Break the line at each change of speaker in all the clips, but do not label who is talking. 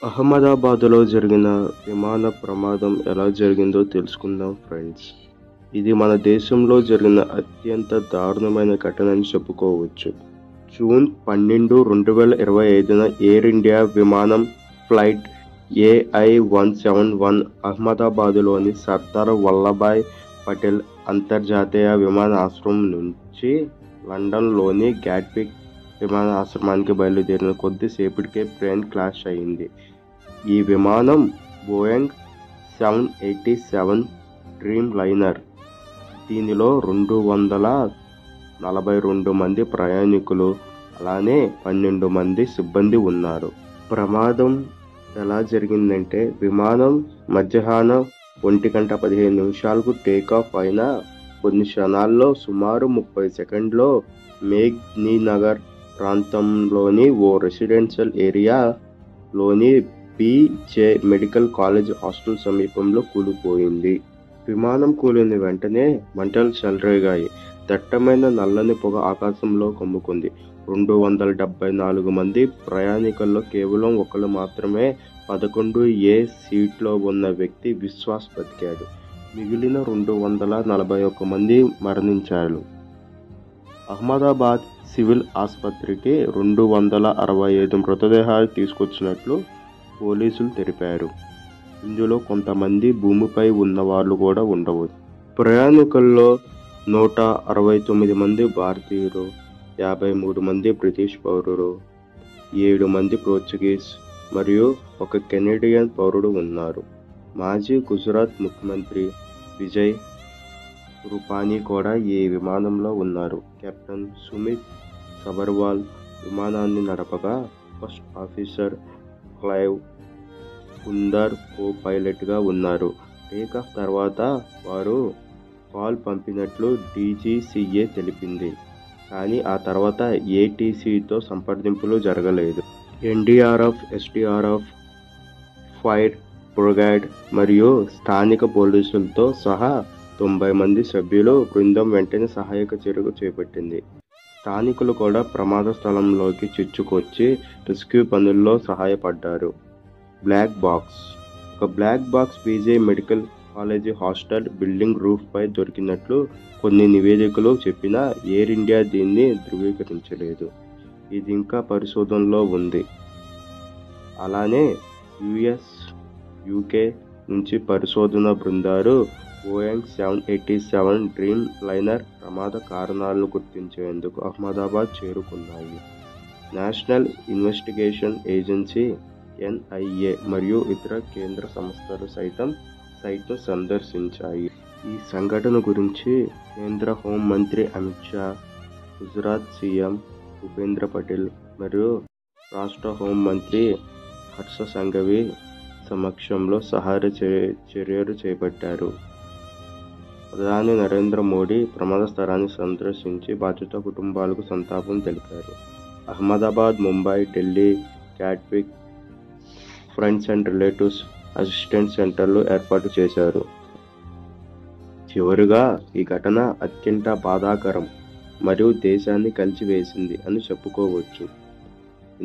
అహ్మదాబాద్లో జరిగిన విమాన ప్రమాదం ఎలా జరిగిందో తెలుసుకుందాం ఫ్రెండ్స్. ఇది మన దేశంలో జరిగిన అత్యంత దారుణమైన ఘటన అని చెప్పుకోవచ్చు. జూన్ 12, 2025న ఎయిర్ ఇండియా విమానం ఫ్లైట్ AI-171 అహ్మదాబాద్లోని సర్దార్ వల్లభాయ్ పటేల్ అంతర్జాతీయ విమానాశ్రయం నుంచి లండన్లోని గ్యాట్విక్ విమానాశ్రయానికి బయలుదేరిన కొద్దిసేపటికే ప్లేన్ క్రాష్ అయింది. ఈ విమానం బోయింగ్ 787 డ్రీమ్ లైనర్. దీనిలో 242 మంది ప్రయాణికులు, అలానే 12 మంది సిబ్బంది ఉన్నారు. ప్రమాదం ఎలా జరిగిందంటే, విమానం మధ్యాహ్నం 1:15 టేకాఫ్ అయిన కొన్ని క్షణాల్లో సుమారు 30 సెకండ్లలో మేఘ్నీనగర్ ప్రాంతంలోని ఓ రెసిడెన్షియల్ ఏరియాలోని BJ మెడికల్ కాలేజ్ హాస్టల్ సమీపంలో కూలిపోయింది. విమానం కూలిన వెంటనే మంటలు చెలరేగాయి. దట్టమైన నల్లని పొగ ఆకాశంలో కమ్ముకుంది. 274 మంది ప్రయాణికుల్లో కేవలం ఒకరు మాత్రమే 11A సీట్లో ఉన్న వ్యక్తి విశ్వాస్ బతికాడు. మిగిలిన 241 మంది మరణించారు. అహ్మదాబాద్ సివిల్ ఆసుపత్రికి 265 మృతదేహాలు తీసుకొచ్చినట్లు పోలీసులు తెలిపారు. ఇందులో కొంతమంది భూమిపై ఉన్న వాళ్ళు కూడా ఉండవచ్చు. ప్రయాణికుల్లో 169 మంది భారతీయులు, 53 మంది బ్రిటిష్ పౌరులు, 7 మంది పోర్చుగీస్ మరియు ఒక కెనడియన్ పౌరుడు ఉన్నారు. మాజీ గుజరాత్ ముఖ్యమంత్రి విజయ్ రూపానీ కూడా ఈ విమానంలో ఉన్నారు. కెప్టెన్ సుమిత్ సబర్వాల్ విమానాన్ని నడపగా, ఫస్ట్ ఆఫీసర్ క్లైవ్ కుందర్ కో పైలట్గా ఉన్నారు. టేకాఫ్ తర్వాత వారు కాల్ పంపినట్లు DGCA తెలిపింది. కానీ ఆ తర్వాత ATCతో సంప్రదింపులు జరగలేదు. NDRF, SDRF, ఫైర్ బ్రిగేడ్ మరియు స్థానిక పోలీసులతో సహా 90 మంది సభ్యుల బృందం వెంటనే సహాయక చర్యలు చేపట్టింది. స్థానికులు కూడా ప్రమాద స్థలంలోకి చొచ్చుకొచ్చి రెస్క్యూ పనుల్లో సహాయపడ్డారు. Black box. ఒక black box BJ medical college hostel building roof పై దొరికినట్లు కొన్ని నివేదికలు చెప్పినా ఎయిర్ ఇండియా దీన్ని ధృవీకరించలేదు. ఇది ఇంకా పరిశోధనలో ఉంది. అలానే US, UK నుంచి పరిశోధన బృందాలు బోయింగ్ 787 డ్రీమ్ లైనర్ ప్రమాద కారణాలను గుర్తించేందుకు అహ్మదాబాద్ చేరుకున్నాయి. నేషనల్ ఇన్వెస్టిగేషన్ ఏజెన్సీ NIA మరియు ఇతర కేంద్ర సంస్థలు సైతం సైట్ను సందర్శించాయి. ఈ సంఘటన గురించి కేంద్ర హోంమంత్రి అమిత్ షా, గుజరాత్ సీఎం భూపేంద్ర పటేల్ మరియు రాష్ట్ర హోంమంత్రి హర్ష సంఘవి సమక్షంలో సహాయ చర్యలు చేపట్టారు. ప్రధాని నరేంద్ర మోడీ ప్రమాద స్థలాన్ని సందర్శించి బాధిత కుటుంబాలకు సంతాపం తెలిపారు. Ahmedabad, Mumbai, Delhi, Gatwick friends and relatives assistance సెంటర్లు ఏర్పాటు చేశారు. చివరిగా, ఈ ఘటన అత్యంత బాధాకరం మరియు దేశాన్ని కలిచివేసింది అని చెప్పుకోవచ్చు.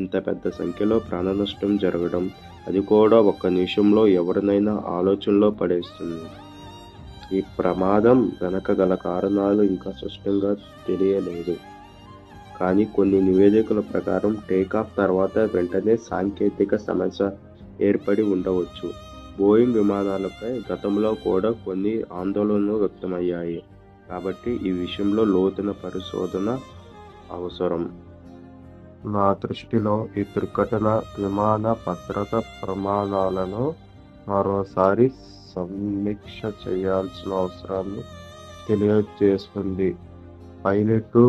ఇంత పెద్ద సంఖ్యలో ప్రాణ నష్టం జరగడం, అది కూడా ఒక్క నిమిషంలో ఎవరినైనా ఆలోచనలో పడేస్తుంది. ఈ ప్రమాదం వెనక గల కారణాలు ఇంకా స్పష్టంగా తెలియలేదు. కానీ కొన్ని నివేదికల ప్రకారం టేకాఫ్ తర్వాత వెంటనే సాంకేతిక సమస్య ఏర్పడి ఉండవచ్చు. బోయింగ్ విమానాలపై గతంలో కూడా కొన్ని ఆందోళనలు వ్యక్తమయ్యాయి. కాబట్టి ఈ విషయంలో లోతైన పరిశోధన అవసరం. నా దృష్టిలో ఈ దుర్ఘటన విమాన భద్రతా ప్రమాణాలను మరోసారి సమీక్ష చేయాల్సిన అవసరాన్ని తెలియజేస్తుంది. పైలట్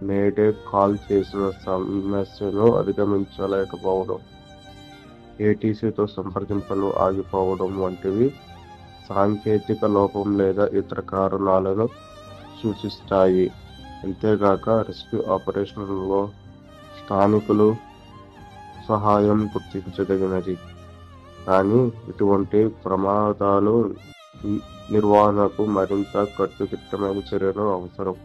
మేడే కాల్ చేసిన సమస్యను అధిగమించలేకపోవడం, ATCతో సంప్రదింపులు ఆగిపోవడం వంటివి సాంకేతిక లోపం లేదా ఇతర కారణాలను సూచిస్తాయి. అంతేగాక రెస్క్యూ ఆపరేషన్లలో స్థానికులు సహాయం గుర్తించదగినది. కానీ ఇటువంటి ప్రమాదాలు నిర్వహణకు మరింత కట్టుదిట్టమైన చర్యలు అవసరం.